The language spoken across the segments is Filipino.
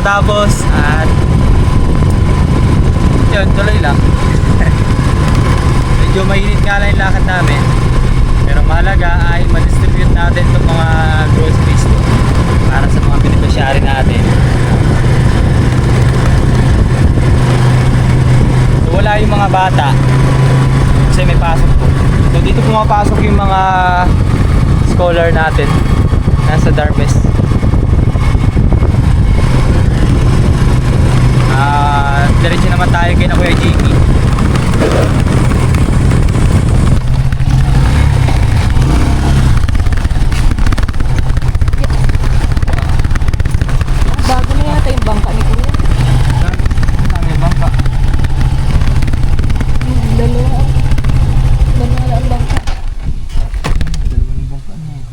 matapos at yun, tuloy lang. Medyo mainit nga lang yung lakad namin, pero mahalaga ay ma-distribute natin itong mga groceries para sa mga beneficiary natin. So, wala yung mga bata kasi may pasok po. So dito pumapasok yung mga scholar natin nasa Darmes. Diretso naman tayo kay na Kuya JP. Bago na yata yung bangka ni Kuya. Saan yung bangka? Dalawa. Dalawa na ang bangka. Dalawa ng bangka niya eh.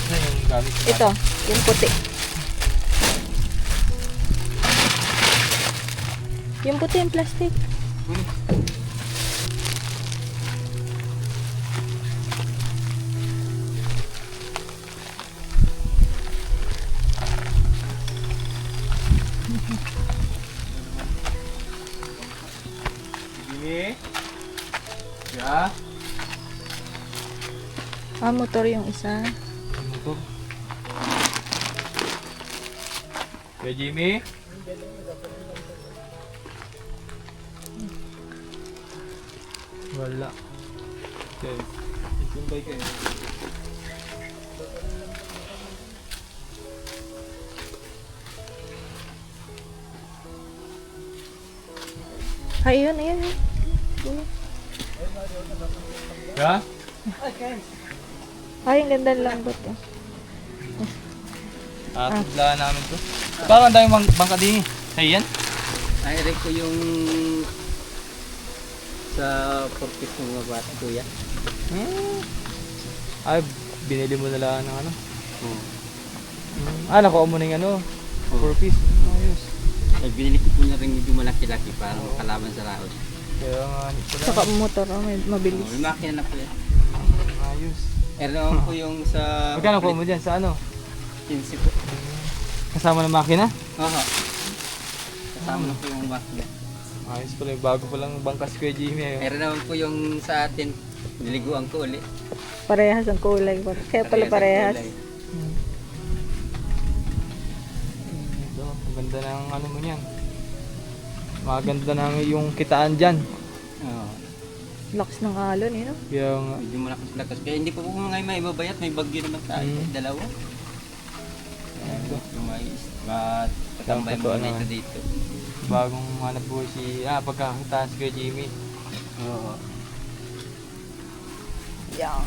Ano yung gamit ko? Ito, yung puti. Yung puti yung plastic. Gini. Ya. Motor yung isa. Ano to? Kuya Jimmy? Wala. Okay. Itumbay kayo. Ayun, ayun. Ya? Ay, ang ganda ng lambot. Eh. Tudlaan namin to. Parang ang daming bangka din eh. Ay, yan? Ay, rin ko yung sa purpose ng mga bata, kuya. Ay, binili mo na lang ng ano? Oo. Nakuha mo na yung ano? 4 piece. Ayos. Ay, binili ko po na rin medyo malaki-laki para makalaban sa raon. Kaya nga, pala. Saka motor, mabilis. May makina na po yan. Ayos. Naman po yung sa... Magkano po mo dyan? Sa ano? 15 po. Kasama ng makina? Oo. Kasama na po yung makina. Ayos pala, yung bago palang bangkas Kuya Jimmy. Ayun. Naman po yung sa atin, niliguan ko ulit. Parehas ang kulay. Kaya pala parehas. Ito, maganda ng ano mo niyan. Maganda ng yung kitaan dyan. Oo. Lakas ng alon, eh, no? Kaya nga. Medyo malakas-lakas. Kaya hindi po po mga may mabayat, may bagyo naman tayo. Dalawa. Ito. Yung may matambay mo na ito dito. Bagong hanap buhay si pagkakakitaan si Kuya Jimmy. Oo. Yan.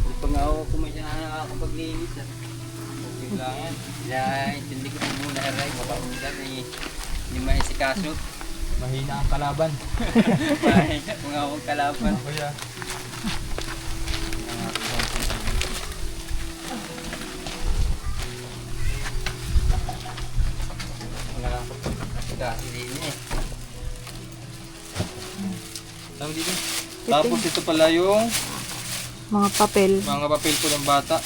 Hindi pa nga ako kumasya na nakakapaglinis. Okay lang yan. Kaya intindi ko muna aray. Makaundan eh. Hindi maisikaso. Mahina ang kalaban. Mahina kung akong kalaban. Kuya. Wala kang pagkakasi din eh. Tama dito. Tapos ito pala yung Mga papel. mga papel po ng bata.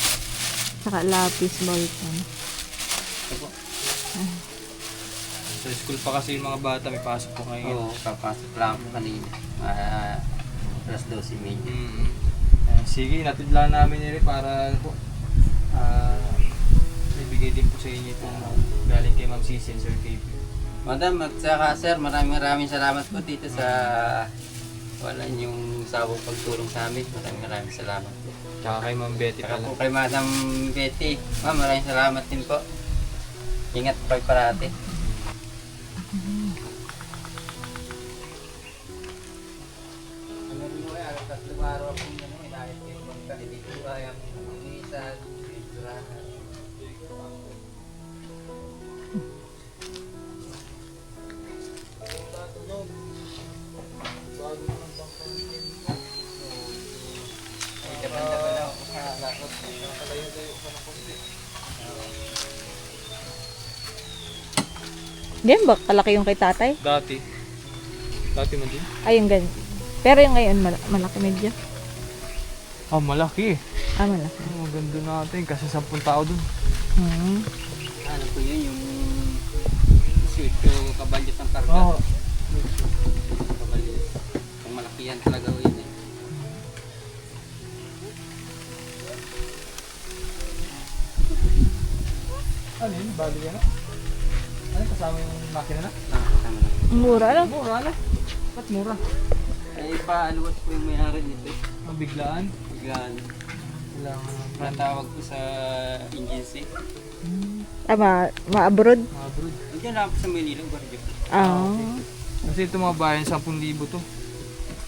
Saka lapis, ballpen. Ito po. Sa school pa kasi yung mga bata, may pasok po ngayon. Oo, papasok lang ako kanina. Alas 12:30. Sige, natidlaan namin nila para po ibigay din po sa inyo itong galing kay Ma'am Sisi and Sir KP. Madam, at saka sir, maraming salamat po dito sa wala yung sawang pagtulong sa amin. Maraming salamat po. Tsaka kay Ma'am Betty Saka pala. po kay Madam Betty. Ma'am, maraming salamat din po. Ingat po kayo parati. Ano rin mo kaya, 3 araw akong dahil kayo magkalilito ay ang isa, surahan. Ganyan ba? Kalaki yung kay tatay? Dati. Dati man din. Ay, yung ganyan. Pero yung ngayon, malaki medyo. Ah, malaki. Ah, malaki. Oh, ganda natin kasi 10 tao dun. Hmm. Ano po yun, yung sweet yung kabalyot ng karga. Oo. Kabalyot. Kung malaki yan talaga yun eh. Ano yun? Bali yan? Ano kasama yung makina na? Tama na. Mura lang. Mura na. Ba't mura? Ay, paaluwas po yung may-ari nito eh. Ang biglaan. Biglaan. Kailangan ng Natawag ko sa agency. Ah, ma-abroad? mga brood. Andiyan lang ako sa Manila, Barrio. Ah. Kasi ito mga bayan, 10,000 to.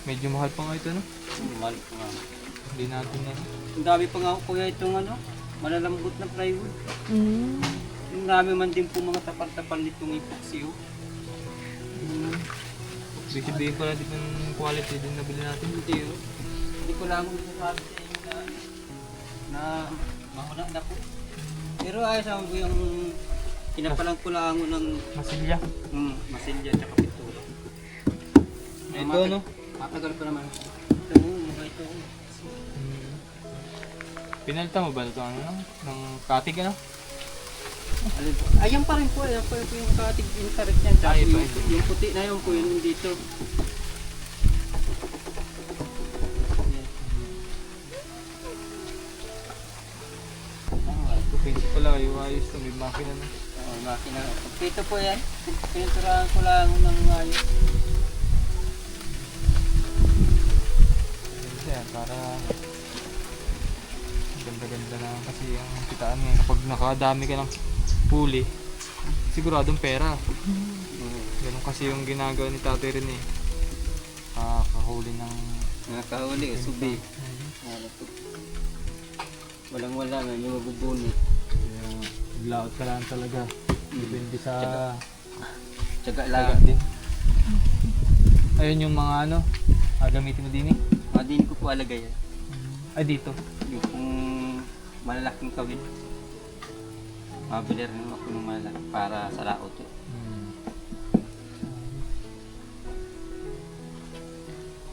Medyo mahal pa nga ito, no? Mahal ko nga. Hindi natin na. Ang dami pa nga kuya itong ano, malalambot na plywood. Hmm. Yung dami man din po mga tapal-tapal nitong epoxy oh. Ibig sabihin pala dito ng quality din nabili natin. Hindi oh. Hindi ko lang masasabi sa inyo na mahuna na po. Pero ayos ako po yung kinapalang ko lang ako ng Masilya. masilya at pintura. Ito, no? Matagal pa naman. Ito, mga ito. Pinalta mo ba ito ano, no? Ng katig, ano? Alin po? Ayan pa rin po, ayan po yung katig internet niyan. Tsaka Ay, yung, ito. yung puti na yun po, yun dito. Ito, pinsi pala kayo. Ayos to, may makina na. Oo, makina. Dito po yan. Pininturahan ko lang ng ayos. Ganda yan, para ganda-ganda na kasi ang kitaan ngayon kapag nakadami ka ng puli, siguradong pera. Ganun kasi yung ginagawa ni Tatay rin eh. Kahuli ng Nakahuli, subi. Ano po. Walang-wala nga, yung mabubunot. kaya naglaot ka lang talaga. Depende sa Tsaga taga lang. din. Ayun yung mga ano, gamitin mo din eh. Hindi ko po alagay yan. Ay dito. Yung malalaking kawit. Mabili rin ako ng malaki para sa laot.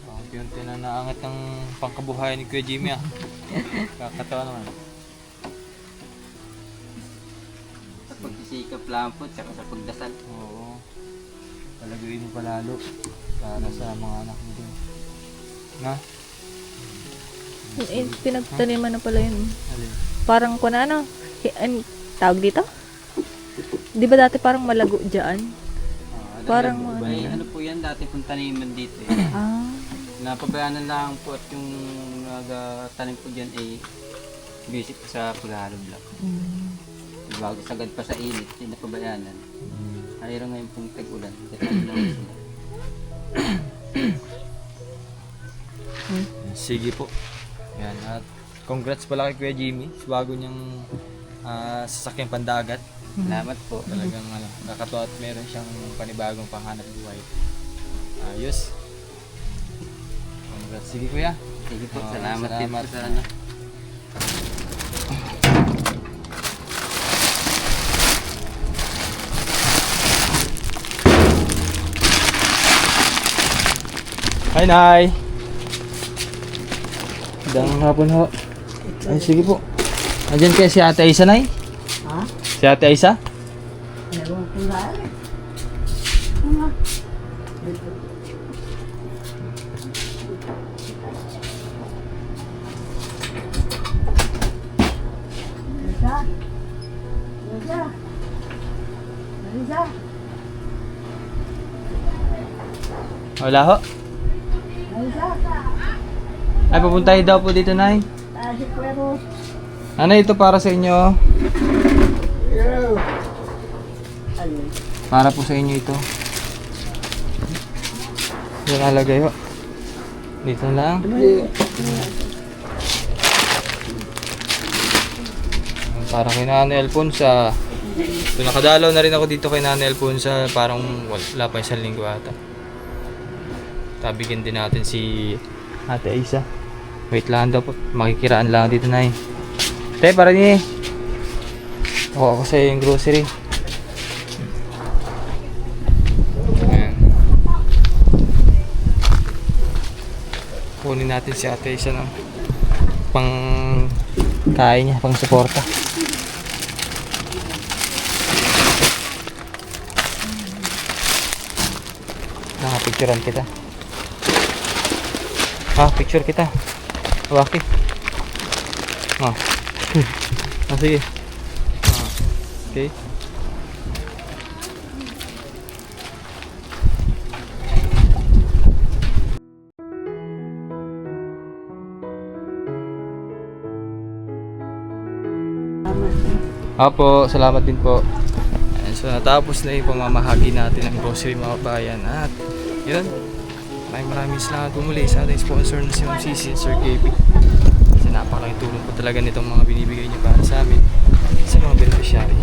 Unti-unti na naangat ng pangkabuhayan ni Kuya Jimmy ah. Kakatawa naman. Sa pagsisikap lang po, tsaka sa pagdasal. Oo. Palagawin mo palalo para sa mga anak mo din. Na? Pinagtaniman na pala yun. Alin? Parang kung ano, tawag dito? Di ba dati parang malago dyan? Parang Ay, ano po yan, dati pong taniman dito eh. Ah. Napabayaanan lang po at yung nagtanim po dyan ay basic sa paghahalo lang. Bago sagad pa sa init, hindi napabayaanan. Ayun ngayon pong tag-ulan. Sige po. Yan. At congrats pala kay Kuya Jimmy sa bago niyang sasakyang pandagat. Salamat po. Talagang nakakatuwa at meron siyang panibagong panghanap buhay. Ayos. Congrats. Sige Kuya. Sige po, Oo, salamat din po salamat. sa ano. Hi Nay! Magandang hapon ho. Ay sige po. Nandiyan kaya si Ate Aisa Nay? Ha? Si Ate Aisa? Ewan ko nga eh. Lisa? Lisa? Lisa? Wala ho. Lisa? Ay papuntahin daw po dito Nay. Tayo pero. Ano ito para sa inyo? Ano? Para po sa inyo ito. Yan nalagay ho. Dito lang. Parang kay Nanay Alfonsa. So nakadalaw na rin ako dito kay Nanay Alfonsa. Parang wala pa isang linggo ata. Tabigyan din natin si Ate Aisa. Wait lang daw po. Makikiraan lang dito na eh. Te, para ni. Ako sa yung grocery. kunin natin si ate isa ng pang kain niya, pang suporta. Nakapicturean kita. Picture kita. Bakit? Sige. Okay. Apo, salamat din po. Ayan, so natapos na yung pamamahagi natin ng grocery mga bayan. At yun, maraming salamat po muli sa ating sponsor na si Ma'am Sisi and Sir KB. Kasi napakalaking tulong po talaga nitong mga binibigay niyo para sa amin, sa mga beneficiary.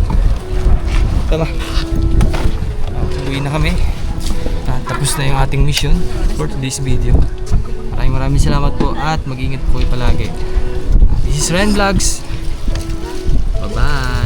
Tama. Uwi na kami. At tapos na yung ating mission for today's video. Maraming salamat po at mag-ingat po kayo palagi. This is Ren Vlogs. Bye-bye.